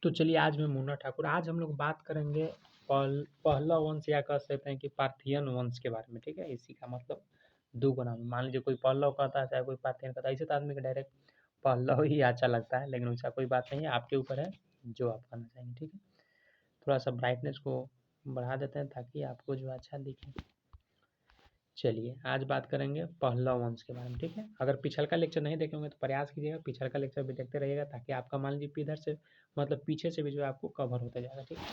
तो चलिए आज मैं मुन्ना ठाकुर। आज हम लोग बात करेंगे पहला वंश या कह सकते हैं कि पार्थियन वंश के बारे में। ठीक है, इसी का मतलब दो गुना में मान लीजिए कोई पहलव कहता है चाहे कोई पार्थियन कहता है, ऐसे तो आदमी का डायरेक्ट पहलव ही अच्छा लगता है, लेकिन वैसा कोई बात नहीं है, आपके ऊपर है जो आप करना चाहेंगे। ठीक है, थोड़ा सा ब्राइटनेस को बढ़ा देते हैं ताकि आपको जो अच्छा दिखे। चलिए आज बात करेंगे पहलव वंश के बारे में। ठीक है, अगर पिछल का लेक्चर नहीं देखे होंगे तो प्रयास कीजिएगा पिछल का लेक्चर भी देखते रहिएगा, ताकि आपका मान लीजिए इधर से मतलब पीछे से भी जो है आपको कवर होता जाएगा। ठीक है,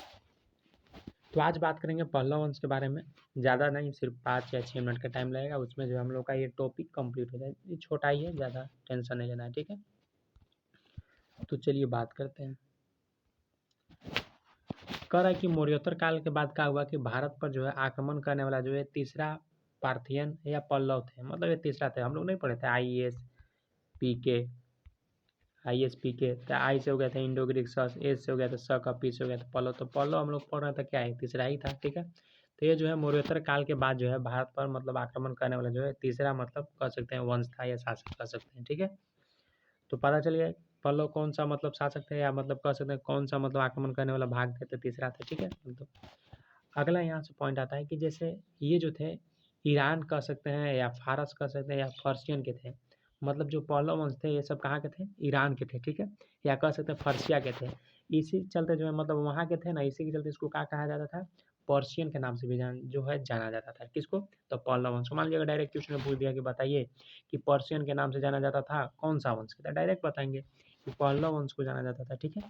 तो आज बात करेंगे पहलव वंश के बारे में। ज़्यादा नहीं, सिर्फ 5 या 6 मिनट का टाइम लगेगा, उसमें जो हम लोग का ये टॉपिक कंप्लीट हो जाए। ये छोटा ही है, ज़्यादा टेंशन नहीं लेना है। ठीक है, तो चलिए बात करते हैं। कह रहा है कि मौर्योत्तर काल के बाद क्या हुआ कि भारत पर जो है आक्रमण करने वाला जो है तीसरा पार्थियन या पल्लव थे, मतलब ये तीसरा थे। हम लोग नहीं पढ़े थे आई एस पी के, तो आई से हो गया था इंडो ग्रीक, एस से हो गया था स का, पी से हो गया था पल्लव। तो पल्लव हम लोग पढ़ रहे थे, क्या है तीसरा ही था। ठीक है, तो ये जो है मौर्योत्तर काल के बाद जो है भारत पर मतलब आक्रमण करने वाला जो है तीसरा मतलब कह सकते हैं वंश था या शासक कह सकते हैं। ठीक है, तो पता चल गया पल्लव कौन सा मतलब शासक थे, या मतलब कह सकते हैं कौन सा मतलब आक्रमण करने वाला भाग थे, तो तीसरा थे। ठीक है, तो अगला यहाँ से पॉइंट आता है कि जैसे ये जो थे ईरान कह सकते हैं या फारस कह सकते हैं या फर्सियन के थे, मतलब जो पहलव वंश थे ये सब कहाँ के थे, ईरान के थे। ठीक है, या कह सकते हैं फर्सिया के थे। इसी चलते जो है मतलब वहाँ के थे ना, इसी के चलते इसको क्या कहा जाता था, पर्शियन के नाम से भी जो है जाना जाता था। किसको, तो पहलव वंश को। मान लीजिए अगर डायरेक्ट क्वेश्चन में पूछ दिया कि बताइए कि पर्शियन के नाम से जाना जाता था कौन सा वंश, तो डायरेक्ट बताएंगे कि पहलव वंश को जाना जाता था। ठीक है,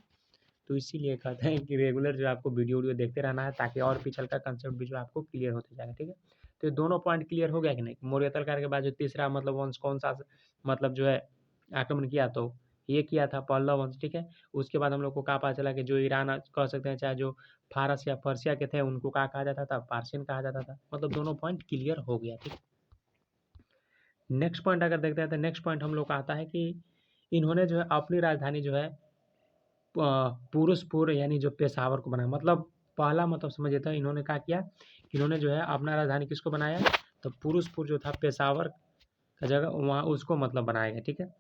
तो इसीलिए कहते हैं कि रेगुलर जो आपको वीडियो देखते रहना है, ताकि और पिछल का कंसेप्ट भी जो आपको क्लियर होते जाएगा। ठीक है, तो ये दोनों पॉइंट क्लियर हो गया कि नहीं। मौर्योत्तर काल के बाद जो तीसरा मतलब वंश कौन सा मतलब जो है आक्रमण किया, तो ये किया था पल्लव वंश। ठीक है, उसके बाद हम लोग को कहा पता चला कि जो ईरान कह सकते हैं चाहे जो फारस या पर्सिया के थे उनको क्या कहा जाता था, पार्शियन कहा जाता था। मतलब दोनों पॉइंट क्लियर हो गया। ठीक, नेक्स्ट पॉइंट अगर देखते हैं तो नेक्स्ट पॉइंट हम लोग का आता है कि इन्होंने जो है अपनी राजधानी जो है पुरुषपुर यानी जो पेशावर को बनाया। मतलब पहला मतलब समझिए था इन्होंने क्या किया, इन्होंने जो है अपना राजधानी किसको बनाया, तो पुरुषपुर जो था पेशावर का जगह वहाँ उसको मतलब बनाया गया। ठीक है,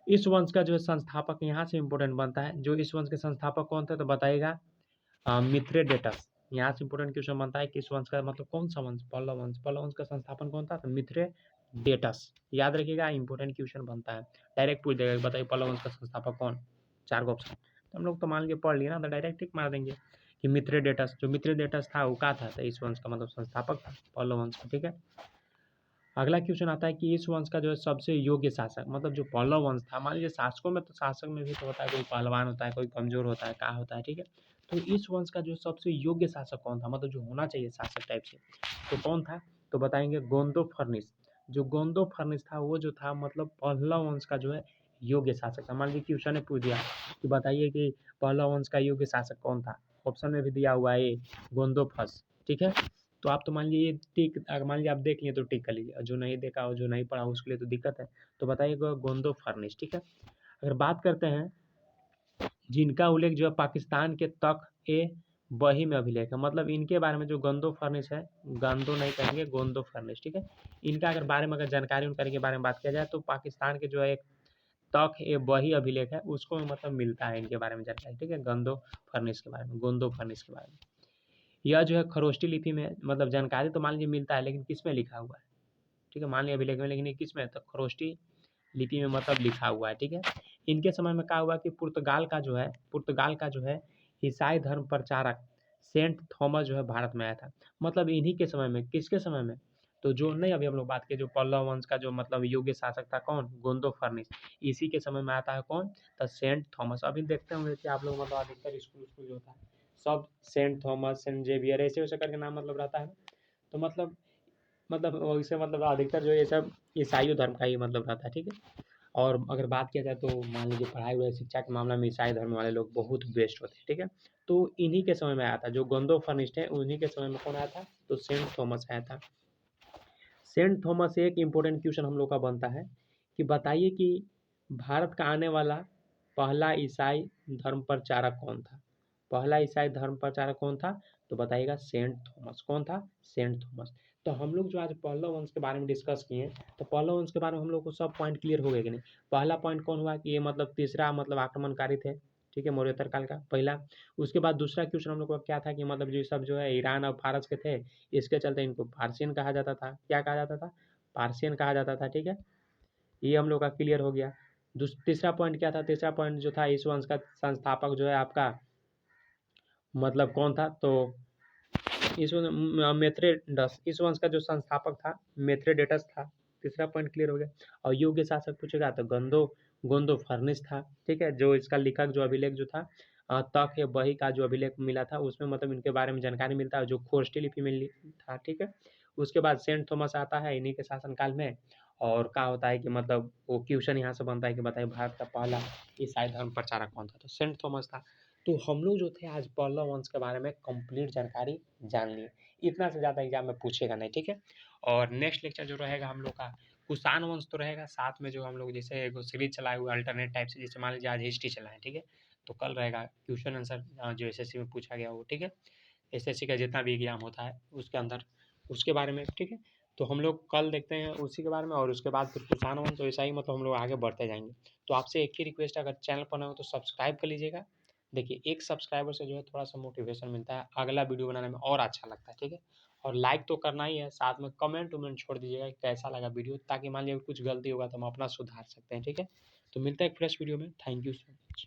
इस वंश का जो है संस्थापक यहाँ से इम्पोर्टेंट बनता है, जो इस वंश के संस्थापक कौन थे, तो बताइएगा मिथ्रेडेटस। यहाँ से इम्पोर्टेंट क्वेश्चन बनता है कि इस वंश का मतलब कौन सा वंश, पल्लव वंश। पल्लव वंश का संस्थापन कौन था, तो मिथ्रेडेटस। याद रखिएगा, इंपॉर्टेंट क्वेश्चन बनता है, डायरेक्ट पूछ देगा बताइए पल्लव वंश का संस्थापक कौन, 4 गो ऑप्शन। तो हम लोग तो मान लीजिए पढ़ लिए ना, तो डायरेक्ट टिक मार देंगे कि मिथ्रेडेटस। जो मिथ्रेडेटस था वो क्या था, तो इस वंश का मतलब संस्थापक था पल्लव वंश का। ठीक है, अगला क्वेश्चन आता है कि इस वंश का जो है सबसे योग्य शासक, मतलब जो पल्लव वंश था। मान लीजिए शासकों में तो शासक में भी तो होता है, कोई पहलवान होता है, कोई कमजोर होता है, क्या होता है। ठीक है, तो इस वंश का जो सबसे योग्य शासक कौन था, मतलब जो होना चाहिए शासक टाइप से, तो कौन था, तो बताएंगे गोंदो फर्निस। जो गोंदो फर्निस था वो जो था मतलब पल्लव वंश का जो है योग्य शासक था। मान लीजिए क्वेश्चन ने पूछ दिया कि बताइए कि पल्लव वंश का योग्य शासक कौन था, ऑप्शन में भी दिया हुआ है गोंदो फर्स। ठीक है, तो आप तो मान लीजिए टिक, अगर मान लीजिए आप देख लिए तो टिक कर लीजिए, जो नहीं देखा हो, जो नहीं पढ़ा उसके लिए तो दिक्कत है। तो बताइएगा गोंदो फर्निस। ठीक है, अगर बात करते हैं जिनका उल्लेख जो है पाकिस्तान के तख्त ए बही में अभिलेख है, मतलब इनके बारे में जो गोंदो फर्निस है, गंदो नहीं कहेंगे गोंदो फर्निस। ठीक है, इनका अगर बारे में अगर जानकारी उनके बारे में बात किया जाए तो पाकिस्तान के जो है एक तख्त ए बही अभिलेख है उसको मतलब मिलता है इनके बारे में जानकारी। ठीक है, गंदो फर्निस के बारे में, गोंदो फर्निस के बारे में। यह जो है खरोष्टी लिपि में मतलब जानकारी तो मान लीजिए मिलता है, लेकिन किस में लिखा हुआ है। ठीक है, मान लिया अभिलेख में, लेकिन ये किस में, तो खरोष्टी लिपि में मतलब लिखा हुआ है। ठीक है, इनके समय में क्या हुआ कि पुर्तगाल का जो है ईसाई धर्म प्रचारक सेंट थॉमस जो है भारत में आया था। मतलब इन्हीं के समय में, किसके समय में, तो जो नहीं अभी हम लोग बात किए जो पल्लव वंश का जो मतलब योग्य शासक था कौन, गोंदो फर्निस, इसी के समय में आता है कौन, तो सेंट थॉमस। अभी देखते होंगे कि आप लोग मतलब अधिकतर स्कूल जो होता है सब सेंट थॉमस, सेंट जेवियर ऐसे वैसे करके नाम मतलब रहता है। तो मतलब इससे मतलब अधिकतर जो है ये सब ईसाई धर्म का ही मतलब रहता है। ठीक है, और अगर बात किया जाए तो मान लीजिए पढ़ाई वढ़ाई शिक्षा के मामले में ईसाई धर्म वाले लोग बहुत बेस्ट होते हैं। ठीक है, तो इन्हीं के समय में आया था जो गोंदो फर्निस्ट है, उन्हीं के समय में कौन आया था, तो सेंट थॉमस आया था। सेंट थॉमस से एक इम्पोर्टेंट क्वेश्चन हम लोग का बनता है कि बताइए कि भारत का आने वाला पहला ईसाई धर्म प्रचारक कौन था। पहला ईसाई धर्म प्रचारक कौन था, तो बताइएगा सेंट थॉमस। कौन था, सेंट थॉमस। तो हम लोग जो आज पल्लव वंश के बारे में डिस्कस किए, तो पल्लव वंश के बारे में हम लोग को सब पॉइंट क्लियर हो गए कि नहीं। पहला पॉइंट कौन हुआ कि ये मतलब तीसरा मतलब आक्रमणकारी थे, ठीक है, मौर्योत्तर काल का पहला। उसके बाद दूसरा क्वेश्चन हम लोग का क्या था कि मतलब जो सब जो है ईरान और फारस के थे, इसके चलते इनको पार्शियन कहा जाता था। क्या कहा जाता था? पार्शियन कहा जाता था, ठीक है। ये हम लोग का क्लियर हो गया। तीसरा पॉइंट क्या था? तीसरा पॉइंट जो था, इस वंश का संस्थापक जो है आपका मतलब कौन था? तो इस मेथ्रेडस, इस वंश का जो संस्थापक था मेथ्रेडेटस था। तीसरा पॉइंट क्लियर हो गया। और योग्य शासक पूछेगा तो गोंदो फर्निस था, ठीक है। जो इसका लेखक जो अभिलेख जो था तक है बही का जो अभिलेख मिला था, उसमें मतलब इनके बारे में जानकारी मिलता है, जो खोष्टी लिपि में था, ठीक है। उसके बाद सेंट थॉमस आता है इन्हीं के शासनकाल में। और क्या होता है कि मतलब वो क्वेश्चन यहाँ से बनता है कि बताइए भारत का पहला ईसाई धर्म प्रचारक कौन था? तो सेंट थॉमस था। तो हम लोग जो थे आज पल्लव वंश के बारे में कंप्लीट जानकारी जान लिए। इतना से ज़्यादा एग्जाम में पूछेगा नहीं, ठीक है। और नेक्स्ट लेक्चर जो रहेगा हम लोग का कुषाण वंश तो रहेगा, साथ में जो हम लोग जैसे एगो सीरीज चलाए हुए अल्टरनेट टाइप से, जैसे मान लीजिए आज हिस्ट्री चलाएं, ठीक है। तो कल रहेगा क्वेश्चन आंसर जो एसएससी में पूछा गया वो, ठीक है। एसएससी का जितना भी एग्जाम होता है उसके अंदर उसके बारे में, ठीक है। तो हम लोग कल देखते हैं उसी के बारे में, और उसके बाद फिर कुषाण वंश। तो ऐसा ही मतलब हम लोग आगे बढ़ते जाएंगे। तो आपसे एक ही रिक्वेस्ट है, अगर चैनल पर नए हो तो सब्सक्राइब कर लीजिएगा। देखिए एक सब्सक्राइबर से जो है थोड़ा सा मोटिवेशन मिलता है, अगला वीडियो बनाने में और अच्छा लगता है, ठीक है। और लाइक तो करना ही है, साथ में कमेंट वमेंट छोड़ दीजिएगा कि कैसा लगा वीडियो, ताकि मान लीजिए कुछ गलती होगा तो हम अपना सुधार सकते हैं, ठीक है। तो मिलते हैं एक फ्रेश वीडियो में। Thank you so much.